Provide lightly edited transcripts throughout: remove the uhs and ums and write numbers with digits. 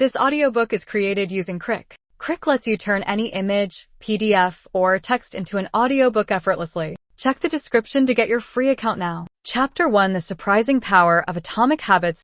This audiobook is created using Crick. Crick lets you turn any image, PDF, or text into an audiobook effortlessly. Check the description to get your free account now. Chapter 1: The Surprising Power of Atomic Habits.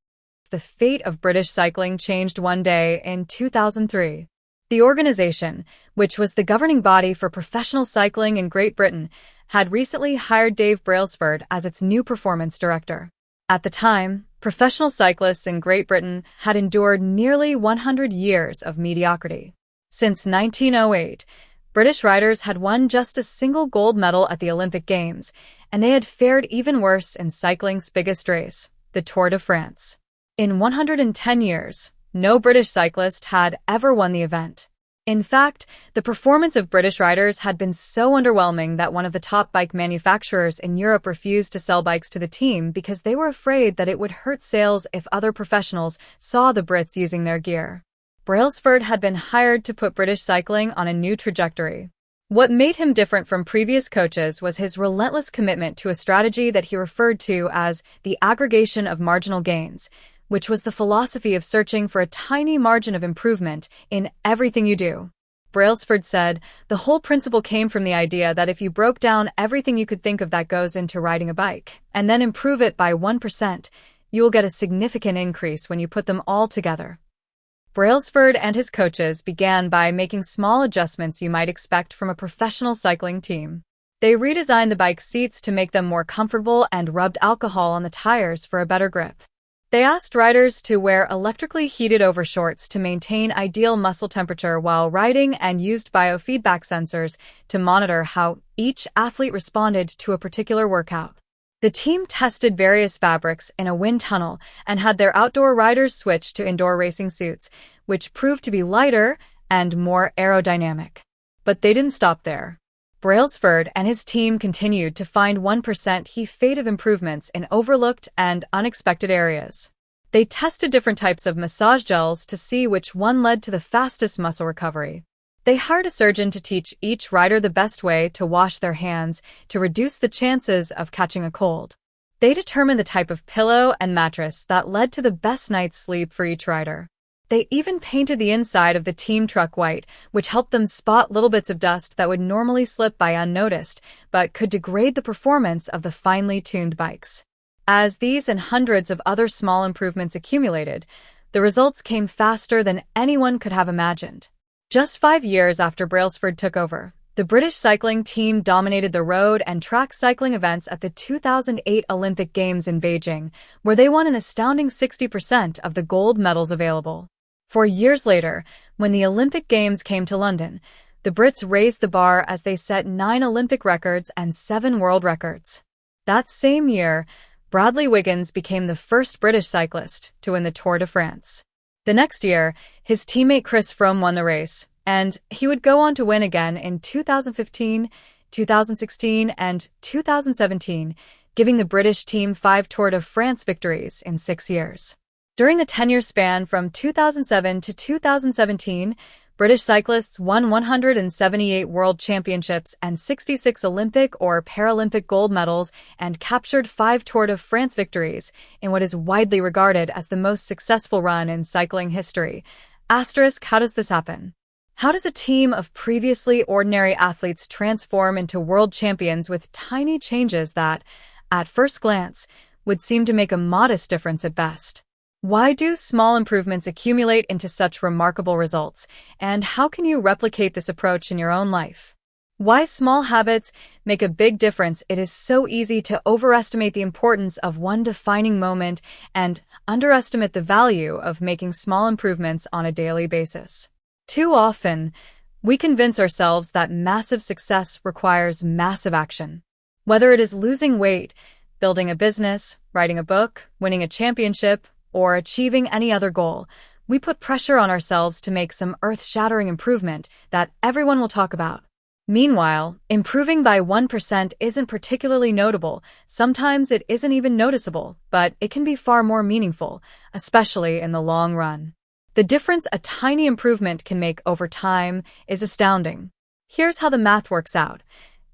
The fate of British cycling changed one day in 2003. The organization, which was the governing body for professional cycling in Great Britain, had recently hired Dave Brailsford as its new performance director. At the time, professional cyclists in Great Britain had endured nearly 100 years of mediocrity. Since 1908, British riders had won just a single gold medal at the Olympic Games, and they had fared even worse in cycling's biggest race, the Tour de France. In 110 years, no British cyclist had ever won the event. In fact, the performance of British riders had been so underwhelming that one of the top bike manufacturers in Europe refused to sell bikes to the team because they were afraid that it would hurt sales if other professionals saw the Brits using their gear. Brailsford had been hired to put British cycling on a new trajectory. What made him different from previous coaches was his relentless commitment to a strategy that he referred to as the aggregation of marginal gains, which was the philosophy of searching for a tiny margin of improvement in everything you do. Brailsford said, "The whole principle came from the idea that if you broke down everything you could think of that goes into riding a bike, and then improve it by 1%, you will get a significant increase when you put them all together." Brailsford and his coaches began by making small adjustments you might expect from a professional cycling team. They redesigned the bike seats to make them more comfortable and rubbed alcohol on the tires for a better grip. They asked riders to wear electrically heated overshorts to maintain ideal muscle temperature while riding and used biofeedback sensors to monitor how each athlete responded to a particular workout. The team tested various fabrics in a wind tunnel and had their outdoor riders switch to indoor racing suits, which proved to be lighter and more aerodynamic. But they didn't stop there. Brailsford and his team continued to find 1% fate of improvements in overlooked and unexpected areas. They tested different types of massage gels to see which one led to the fastest muscle recovery. They hired a surgeon to teach each rider the best way to wash their hands to reduce the chances of catching a cold. They determined the type of pillow and mattress that led to the best night's sleep for each rider. They even painted the inside of the team truck white, which helped them spot little bits of dust that would normally slip by unnoticed, but could degrade the performance of the finely tuned bikes. As these and hundreds of other small improvements accumulated, the results came faster than anyone could have imagined. Just 5 years after Brailsford took over, the British cycling team dominated the road and track cycling events at the 2008 Olympic Games in Beijing, where they won an astounding 60% of the gold medals available. 4 years later, when the Olympic Games came to London, the Brits raised the bar as they set 9 Olympic records and 7 world records. That same year, Bradley Wiggins became the first British cyclist to win the Tour de France. The next year, his teammate Chris Froome won the race, and he would go on to win again in 2015, 2016, and 2017, giving the British team 5 Tour de France victories in 6 years. During the 10-year span from 2007 to 2017, British cyclists won 178 world championships and 66 Olympic or Paralympic gold medals and captured 5 Tour de France victories in what is widely regarded as the most successful run in cycling history. Asterisk, how does this happen? How does a team of previously ordinary athletes transform into world champions with tiny changes that, at first glance, would seem to make a modest difference at best? Why do small improvements accumulate into such remarkable results, and how can you replicate this approach in your own life? Why small habits make a big difference? It is so easy to overestimate the importance of one defining moment and underestimate the value of making small improvements on a daily basis. Too often, we convince ourselves that massive success requires massive action. Whether it is losing weight, building a business, writing a book, winning a championship, or achieving any other goal, we put pressure on ourselves to make some earth-shattering improvement that everyone will talk about. Meanwhile, improving by 1% isn't particularly notable. Sometimes it isn't even noticeable, but it can be far more meaningful, especially in the long run. The difference a tiny improvement can make over time is astounding. Here's how the math works out.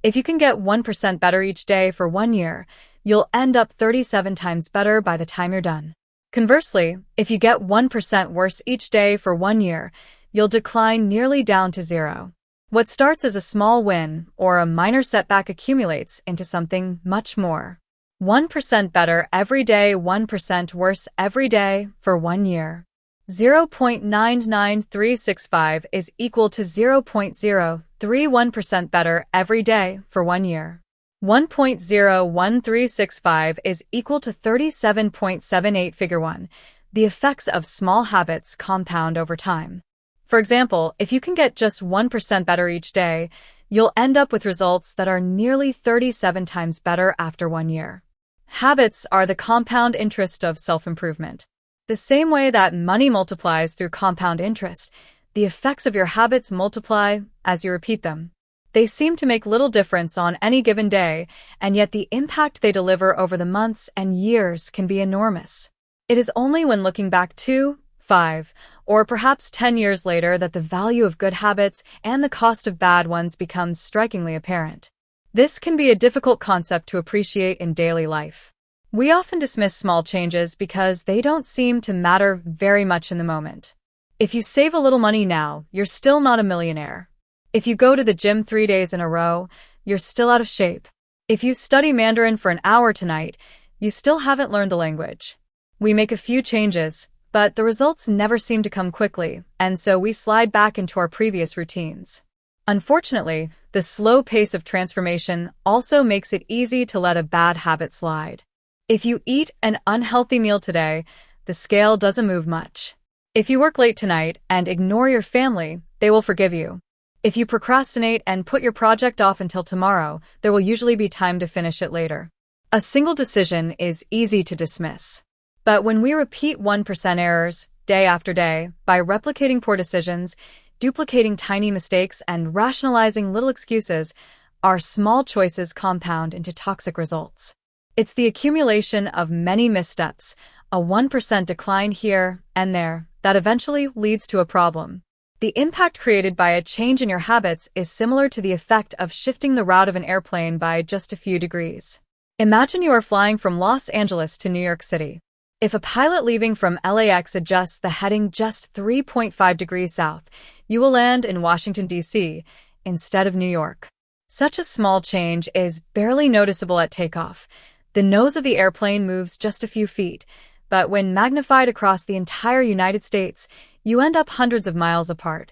If you can get 1% better each day for 1 year, you'll end up 37 times better by the time you're done. Conversely, if you get 1% worse each day for 1 year, you'll decline nearly down to zero. What starts as a small win or a minor setback accumulates into something much more. 1% better every day, 1% worse every day for 1 year. 0.99365 is equal to 0.031% better every day for 1 year. 1.01365 is equal to 37.78. Figure 1. The effects of small habits compound over time. For example, if you can get just 1% better each day, you'll end up with results that are nearly 37 times better after 1 year. Habits are the compound interest of self-improvement. The same way that money multiplies through compound interest, the effects of your habits multiply as you repeat them. They seem to make little difference on any given day, and yet the impact they deliver over the months and years can be enormous. It is only when looking back 2, 5, or perhaps 10 years later that the value of good habits and the cost of bad ones becomes strikingly apparent. This can be a difficult concept to appreciate in daily life. We often dismiss small changes because they don't seem to matter very much in the moment. If you save a little money now, you're still not a millionaire. If you go to the gym 3 days in a row, you're still out of shape. If you study Mandarin for an hour tonight, you still haven't learned the language. We make a few changes, but the results never seem to come quickly, and so we slide back into our previous routines. Unfortunately, the slow pace of transformation also makes it easy to let a bad habit slide. If you eat an unhealthy meal today, the scale doesn't move much. If you work late tonight and ignore your family, they will forgive you. If you procrastinate and put your project off until tomorrow, there will usually be time to finish it later. A single decision is easy to dismiss. But when we repeat 1% errors day after day by replicating poor decisions, duplicating tiny mistakes, and rationalizing little excuses, our small choices compound into toxic results. It's the accumulation of many missteps, a 1% decline here and there, that eventually leads to a problem. The impact created by a change in your habits is similar to the effect of shifting the route of an airplane by just a few degrees. Imagine you are flying from Los Angeles to New York City. If a pilot leaving from LAX adjusts the heading just 3.5 degrees south, you will land in Washington, D.C., instead of New York. Such a small change is barely noticeable at takeoff. The nose of the airplane moves just a few feet, but when magnified across the entire United States, you end up hundreds of miles apart.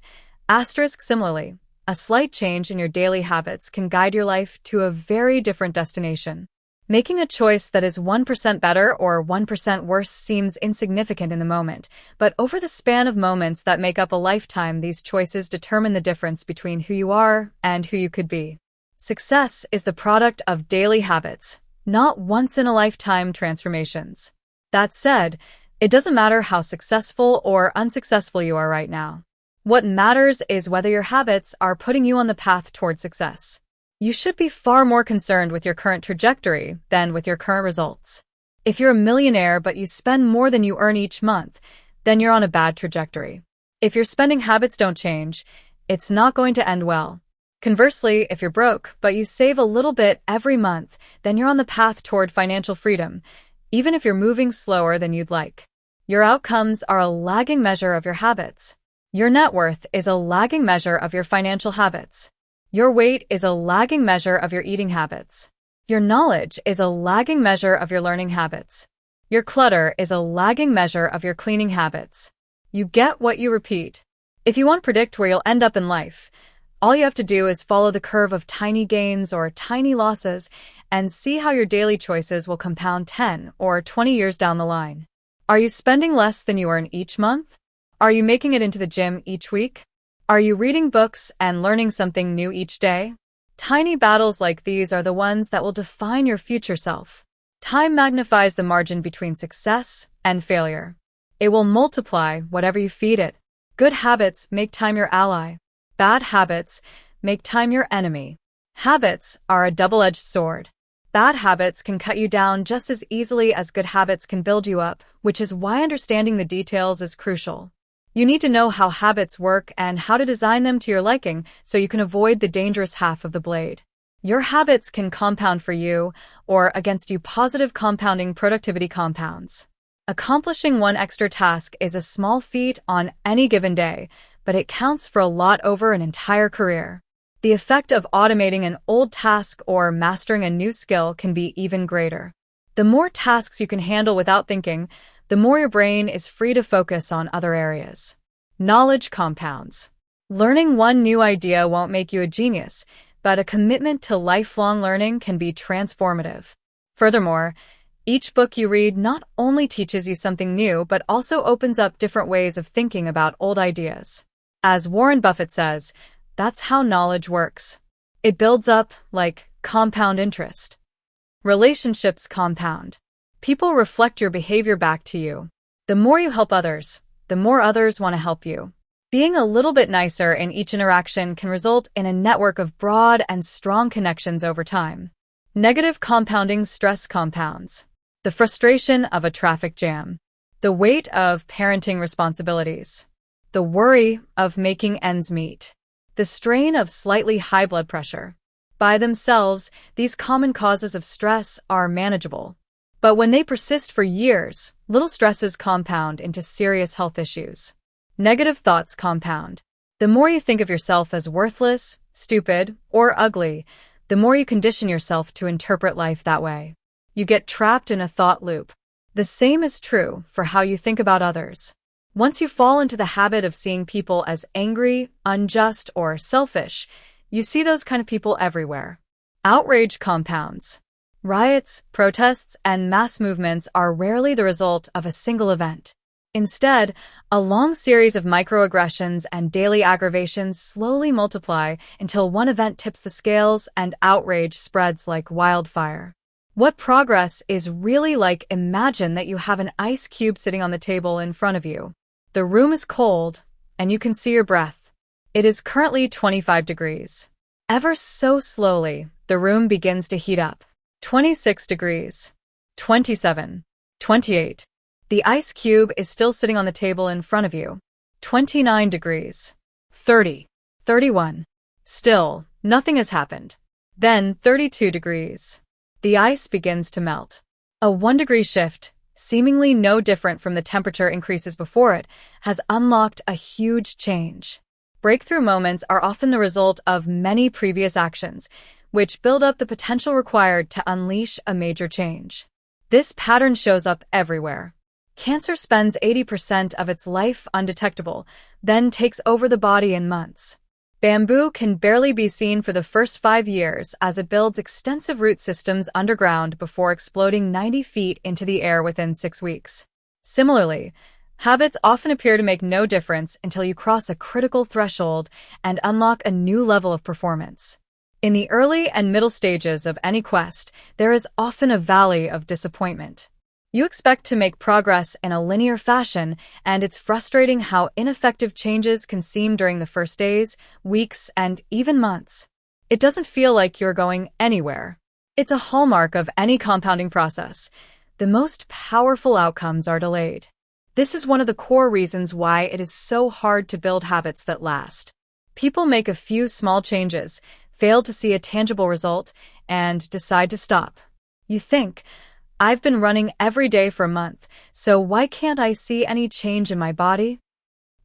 Similarly, a slight change in your daily habits can guide your life to a very different destination. Making a choice that is 1% better or 1% worse seems insignificant in the moment, but over the span of moments that make up a lifetime, these choices determine the difference between who you are and who you could be. Success is the product of daily habits, not once-in-a-lifetime transformations. That said, it doesn't matter how successful or unsuccessful you are right now. What matters is whether your habits are putting you on the path toward success. You should be far more concerned with your current trajectory than with your current results. If you're a millionaire but you spend more than you earn each month, then you're on a bad trajectory. If your spending habits don't change, it's not going to end well. Conversely, if you're broke but you save a little bit every month, then you're on the path toward financial freedom, even if you're moving slower than you'd like. Your outcomes are a lagging measure of your habits. Your net worth is a lagging measure of your financial habits. Your weight is a lagging measure of your eating habits. Your knowledge is a lagging measure of your learning habits. Your clutter is a lagging measure of your cleaning habits. You get what you repeat. If you want to predict where you'll end up in life, all you have to do is follow the curve of tiny gains or tiny losses and see how your daily choices will compound 10 or 20 years down the line. Are you spending less than you earn each month? Are you making it into the gym each week? Are you reading books and learning something new each day? Tiny battles like these are the ones that will define your future self. Time magnifies the margin between success and failure. It will multiply whatever you feed it. Good habits make time your ally. Bad habits make time your enemy. Habits are a double-edged sword. Bad habits can cut you down just as easily as good habits can build you up, which is why understanding the details is crucial. You need to know how habits work and how to design them to your liking so you can avoid the dangerous half of the blade. Your habits can compound for you or against you. Positive compounding productivity compounds. Accomplishing one extra task is a small feat on any given day, but it counts for a lot over an entire career. The effect of automating an old task or mastering a new skill can be even greater. The more tasks you can handle without thinking, the more your brain is free to focus on other areas. Knowledge compounds. Learning one new idea won't make you a genius, but a commitment to lifelong learning can be transformative. Furthermore, each book you read not only teaches you something new, but also opens up different ways of thinking about old ideas. As Warren Buffett says, that's how knowledge works. It builds up like compound interest. Relationships compound. People reflect your behavior back to you. The more you help others, the more others want to help you. Being a little bit nicer in each interaction can result in a network of broad and strong connections over time. Negative compounding stress compounds. The frustration of a traffic jam. The weight of parenting responsibilities. The worry of making ends meet. The strain of slightly high blood pressure. By themselves, these common causes of stress are manageable. But when they persist for years, little stresses compound into serious health issues. Negative thoughts compound. The more you think of yourself as worthless, stupid, or ugly, the more you condition yourself to interpret life that way. You get trapped in a thought loop. The same is true for how you think about others. Once you fall into the habit of seeing people as angry, unjust, or selfish, you see those kind of people everywhere. Outrage compounds. Riots, protests, and mass movements are rarely the result of a single event. Instead, a long series of microaggressions and daily aggravations slowly multiply until one event tips the scales and outrage spreads like wildfire. What progress is really like? Imagine that you have an ice cube sitting on the table in front of you. The room is cold, and you can see your breath. It is currently 25 degrees. Ever so slowly, the room begins to heat up. 26 degrees. 27. 28. The ice cube is still sitting on the table in front of you. 29 degrees. 30. 31. Still, nothing has happened. Then 32 degrees. The ice begins to melt. A 1-degree shift, seemingly no different from the temperature increases before it, has unlocked a huge change. Breakthrough moments are often the result of many previous actions, which build up the potential required to unleash a major change. This pattern shows up everywhere. Cancer spends 80% of its life undetectable, then takes over the body in months. Bamboo can barely be seen for the first 5 years as it builds extensive root systems underground before exploding 90 feet into the air within 6 weeks. Similarly, habits often appear to make no difference until you cross a critical threshold and unlock a new level of performance. In the early and middle stages of any quest, there is often a valley of disappointment. You expect to make progress in a linear fashion, and it's frustrating how ineffective changes can seem during the first days, weeks, and even months. It doesn't feel like you're going anywhere. It's a hallmark of any compounding process. The most powerful outcomes are delayed. This is one of the core reasons why it is so hard to build habits that last. People make a few small changes, fail to see a tangible result, and decide to stop. You think, I've been running every day for a month, so why can't I see any change in my body?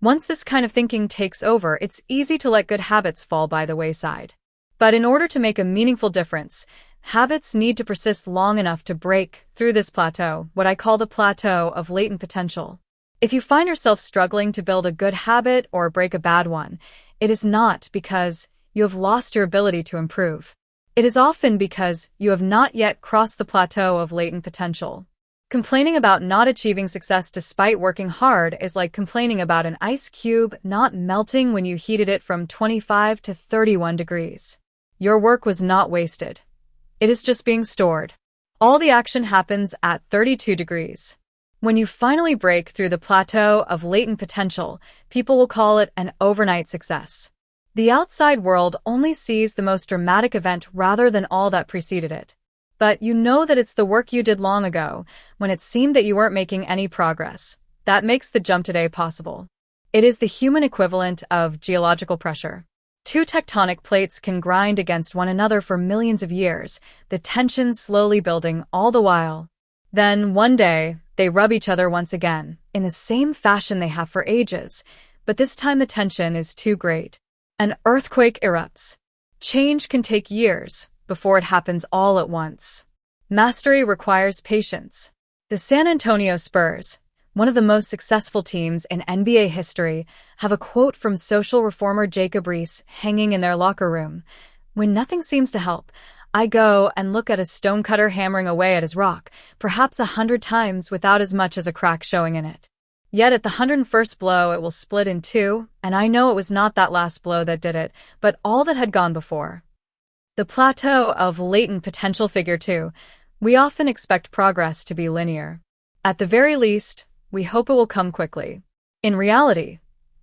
Once this kind of thinking takes over, it's easy to let good habits fall by the wayside. But in order to make a meaningful difference, habits need to persist long enough to break through this plateau, what I call the plateau of latent potential. If you find yourself struggling to build a good habit or break a bad one, it is not because you have lost your ability to improve. It is often because you have not yet crossed the plateau of latent potential. Complaining about not achieving success despite working hard is like complaining about an ice cube not melting when you heated it from 25 to 31 degrees. Your work was not wasted. It is just being stored. All the action happens at 32 degrees. When you finally break through the plateau of latent potential, people will call it an overnight success. The outside world only sees the most dramatic event rather than all that preceded it. But you know that it's the work you did long ago, when it seemed that you weren't making any progress, that makes the jump today possible. It is the human equivalent of geological pressure. 2 tectonic plates can grind against one another for millions of years, the tension slowly building all the while. Then one day, they rub each other once again, in the same fashion they have for ages, but this time the tension is too great. An earthquake erupts. Change can take years before it happens all at once. Mastery requires patience. The San Antonio Spurs, one of the most successful teams in NBA history, have a quote from social reformer Jacob Riis hanging in their locker room. "When nothing seems to help, I go and look at a stonecutter hammering away at his rock, perhaps 100 times without as much as a crack showing in it. Yet at the 101st blow it will split in two, and I know it was not that last blow that did it, but all that had gone before." The plateau of latent potential. Figure 2. We often expect progress to be linear. At the very least, we hope it will come quickly. In reality,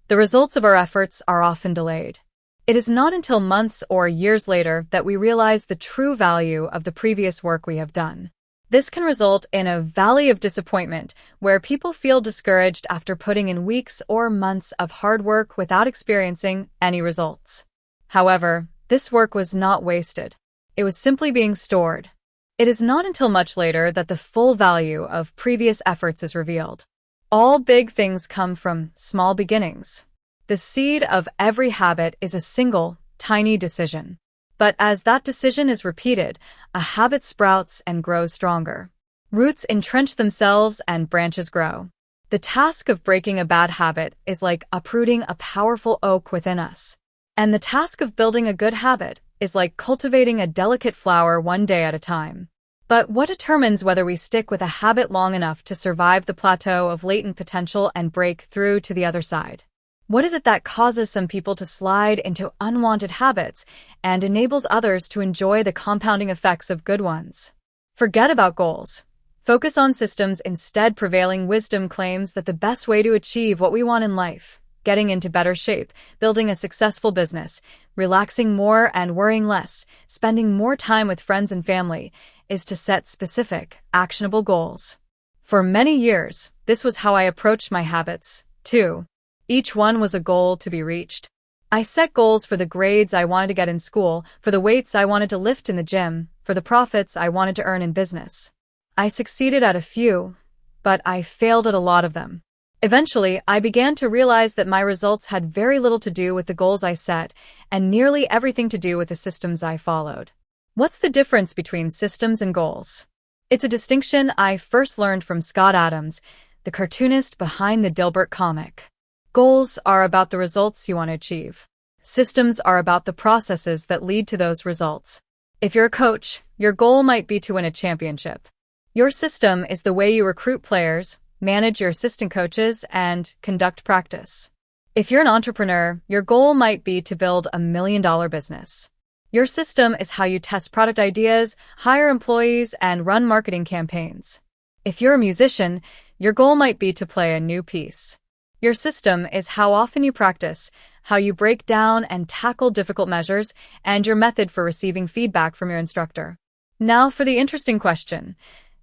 the results of our efforts are often delayed. It is not until months or years later that we realize the true value of the previous work we have done. This can result in a valley of disappointment where people feel discouraged after putting in weeks or months of hard work without experiencing any results. However, this work was not wasted. It was simply being stored. It is not until much later that the full value of previous efforts is revealed. All big things come from small beginnings. The seed of every habit is a single, tiny decision. But as that decision is repeated, a habit sprouts and grows stronger. Roots entrench themselves and branches grow. The task of breaking a bad habit is like uprooting a powerful oak within us. And the task of building a good habit is like cultivating a delicate flower one day at a time. But what determines whether we stick with a habit long enough to survive the plateau of latent potential and break through to the other side? What is it that causes some people to slide into unwanted habits and enables others to enjoy the compounding effects of good ones? Forget about goals. Focus on systems instead. Prevailing wisdom claims that the best way to achieve what we want in life, getting into better shape, building a successful business, relaxing more and worrying less, spending more time with friends and family, is to set specific, actionable goals. For many years, this was how I approached my habits, too. Each one was a goal to be reached. I set goals for the grades I wanted to get in school, for the weights I wanted to lift in the gym, for the profits I wanted to earn in business. I succeeded at a few, but I failed at a lot of them. Eventually, I began to realize that my results had very little to do with the goals I set, and nearly everything to do with the systems I followed. What's the difference between systems and goals? It's a distinction I first learned from Scott Adams, the cartoonist behind the Dilbert comic. Goals are about the results you want to achieve. Systems are about the processes that lead to those results. If you're a coach, your goal might be to win a championship. Your system is the way you recruit players, manage your assistant coaches, and conduct practice. If you're an entrepreneur, your goal might be to build $1 million business. Your system is how you test product ideas, hire employees, and run marketing campaigns. If you're a musician, your goal might be to play a new piece. Your system is how often you practice, how you break down and tackle difficult measures, and your method for receiving feedback from your instructor. Now for the interesting question.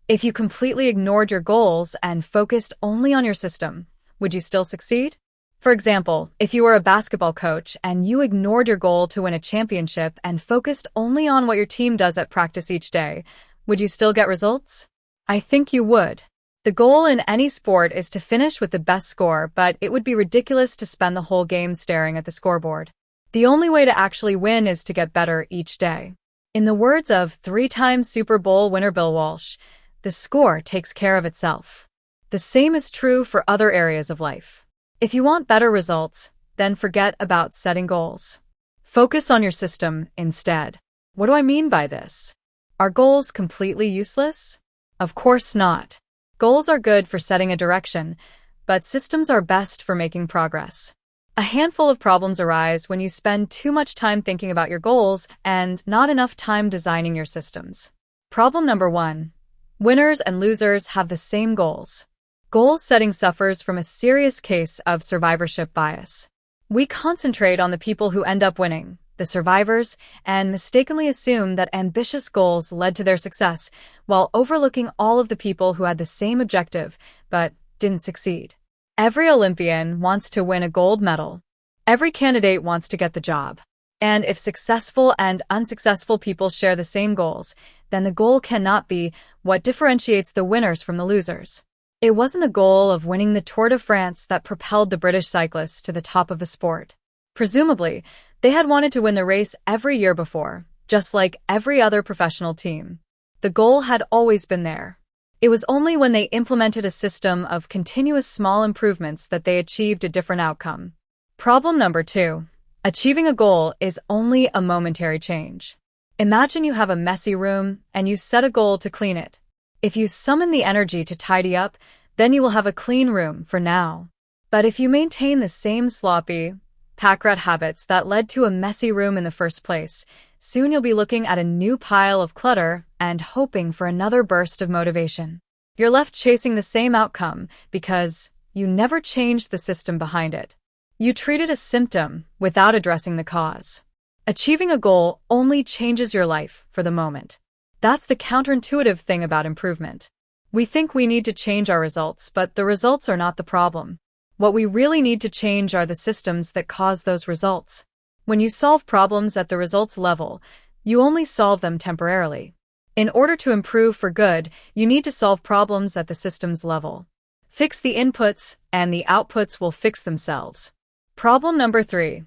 If you completely ignored your goals and focused only on your system, would you still succeed? For example, if you were a basketball coach and you ignored your goal to win a championship and focused only on what your team does at practice each day, would you still get results? I think you would. The goal in any sport is to finish with the best score, but it would be ridiculous to spend the whole game staring at the scoreboard. The only way to actually win is to get better each day. In the words of three-time Super Bowl winner Bill Walsh, the score takes care of itself. The same is true for other areas of life. If you want better results, then forget about setting goals. Focus on your system instead. What do I mean by this? Are goals completely useless? Of course not. Goals are good for setting a direction, but systems are best for making progress. A handful of problems arise when you spend too much time thinking about your goals and not enough time designing your systems. Problem number 1. Winners and losers have the same goals. Goal setting suffers from a serious case of survivorship bias. We concentrate on the people who end up winning, the survivors, and mistakenly assume that ambitious goals led to their success, while overlooking all of the people who had the same objective but didn't succeed. Every Olympian wants to win a gold medal. Every candidate wants to get the job. And if successful and unsuccessful people share the same goals, then the goal cannot be what differentiates the winners from the losers. It wasn't the goal of winning the Tour de France that propelled the British cyclists to the top of the sport. Presumably, they had wanted to win the race every year before, just like every other professional team. The goal had always been there. It was only when they implemented a system of continuous small improvements that they achieved a different outcome. Problem number 2. Achieving a goal is only a momentary change. Imagine you have a messy room and you set a goal to clean it. If you summon the energy to tidy up, then you will have a clean room for now. But if you maintain the same sloppy, pack-rat habits that led to a messy room in the first place, soon you'll be looking at a new pile of clutter and hoping for another burst of motivation. You're left chasing the same outcome because you never changed the system behind it. You treated a symptom without addressing the cause. Achieving a goal only changes your life for the moment. That's the counterintuitive thing about improvement. We think we need to change our results, but the results are not the problem. What we really need to change are the systems that cause those results. When you solve problems at the results level, you only solve them temporarily. In order to improve for good, you need to solve problems at the systems level. Fix the inputs, and the outputs will fix themselves. Problem number 3.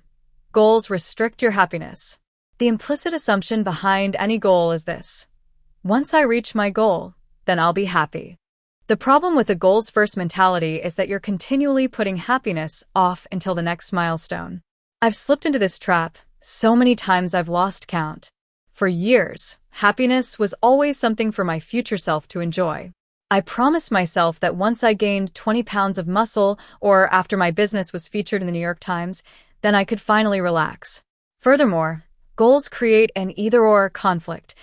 Goals restrict your happiness. The implicit assumption behind any goal is this: once I reach my goal, then I'll be happy. The problem with the goals-first mentality is that you're continually putting happiness off until the next milestone. I've slipped into this trap so many times I've lost count. For years, happiness was always something for my future self to enjoy. I promised myself that once I gained 20 pounds of muscle, or after my business was featured in the New York Times, then I could finally relax. Furthermore, goals create an either-or conflict.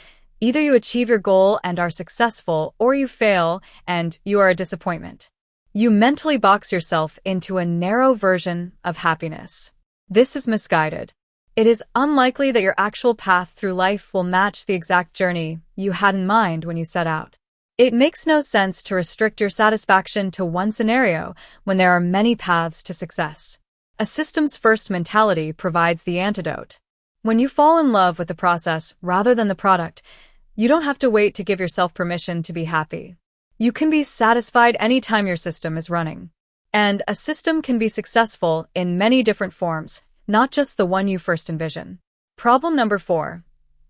Either you achieve your goal and are successful, or you fail and you are a disappointment. You mentally box yourself into a narrow version of happiness. This is misguided. It is unlikely that your actual path through life will match the exact journey you had in mind when you set out. It makes no sense to restrict your satisfaction to one scenario when there are many paths to success. A systems-first mentality provides the antidote. When you fall in love with the process rather than the product, you don't have to wait to give yourself permission to be happy. You can be satisfied anytime your system is running. And a system can be successful in many different forms, not just the one you first envision. Problem number 4.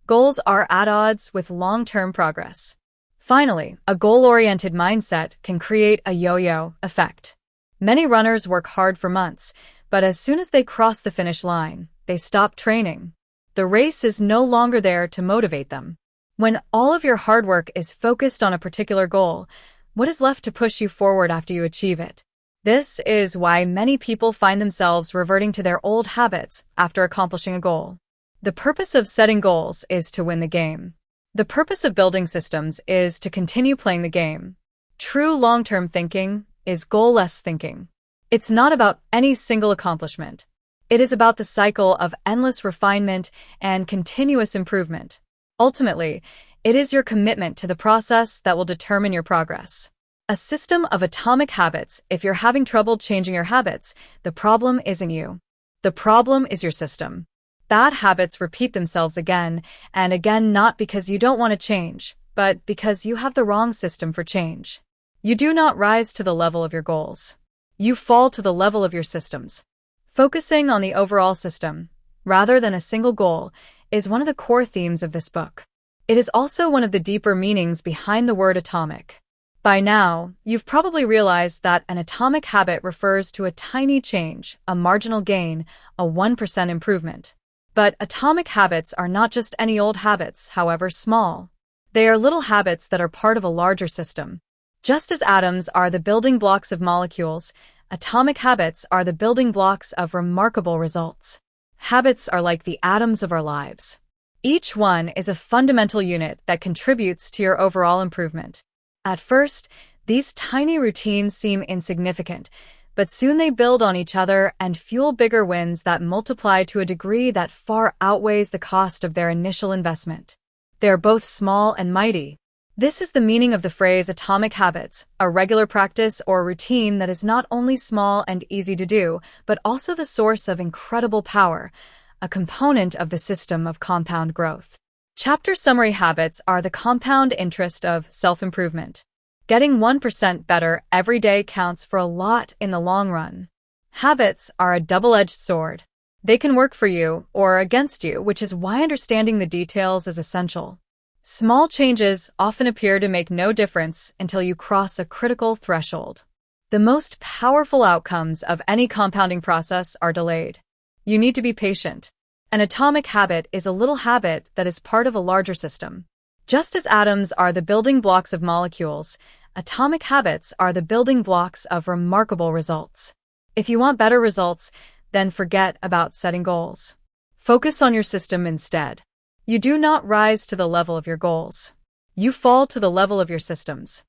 Goals are at odds with long-term progress. Finally, a goal-oriented mindset can create a yo-yo effect. Many runners work hard for months, but as soon as they cross the finish line, they stop training. The race is no longer there to motivate them. When all of your hard work is focused on a particular goal, what is left to push you forward after you achieve it? This is why many people find themselves reverting to their old habits after accomplishing a goal. The purpose of setting goals is to win the game. The purpose of building systems is to continue playing the game. True long-term thinking is goal-less thinking. It's not about any single accomplishment. It is about the cycle of endless refinement and continuous improvement. Ultimately, it is your commitment to the process that will determine your progress. A system of atomic habits. If you're having trouble changing your habits, the problem isn't you. The problem is your system. Bad habits repeat themselves again and again, not because you don't want to change, but because you have the wrong system for change. You do not rise to the level of your goals. You fall to the level of your systems. Focusing on the overall system, rather than a single goal, is one of the core themes of this book. It is also one of the deeper meanings behind the word atomic. By now, you've probably realized that an atomic habit refers to a tiny change, a marginal gain, a 1% improvement. But atomic habits are not just any old habits, however small. They are little habits that are part of a larger system. Just as atoms are the building blocks of molecules, atomic habits are the building blocks of remarkable results. Habits are like the atoms of our lives. Each one is a fundamental unit that contributes to your overall improvement. At first, these tiny routines seem insignificant, but soon they build on each other and fuel bigger wins that multiply to a degree that far outweighs the cost of their initial investment. They are both small and mighty. This is the meaning of the phrase atomic habits, a regular practice or routine that is not only small and easy to do, but also the source of incredible power, a component of the system of compound growth. Chapter summary: habits are the compound interest of self-improvement. Getting 1% better every day counts for a lot in the long run. Habits are a double-edged sword. They can work for you or against you, which is why understanding the details is essential. Small changes often appear to make no difference until you cross a critical threshold. The most powerful outcomes of any compounding process are delayed. You need to be patient. An atomic habit is a little habit that is part of a larger system. Just as atoms are the building blocks of molecules, atomic habits are the building blocks of remarkable results. If you want better results, then forget about setting goals. Focus on your system instead. You do not rise to the level of your goals. You fall to the level of your systems.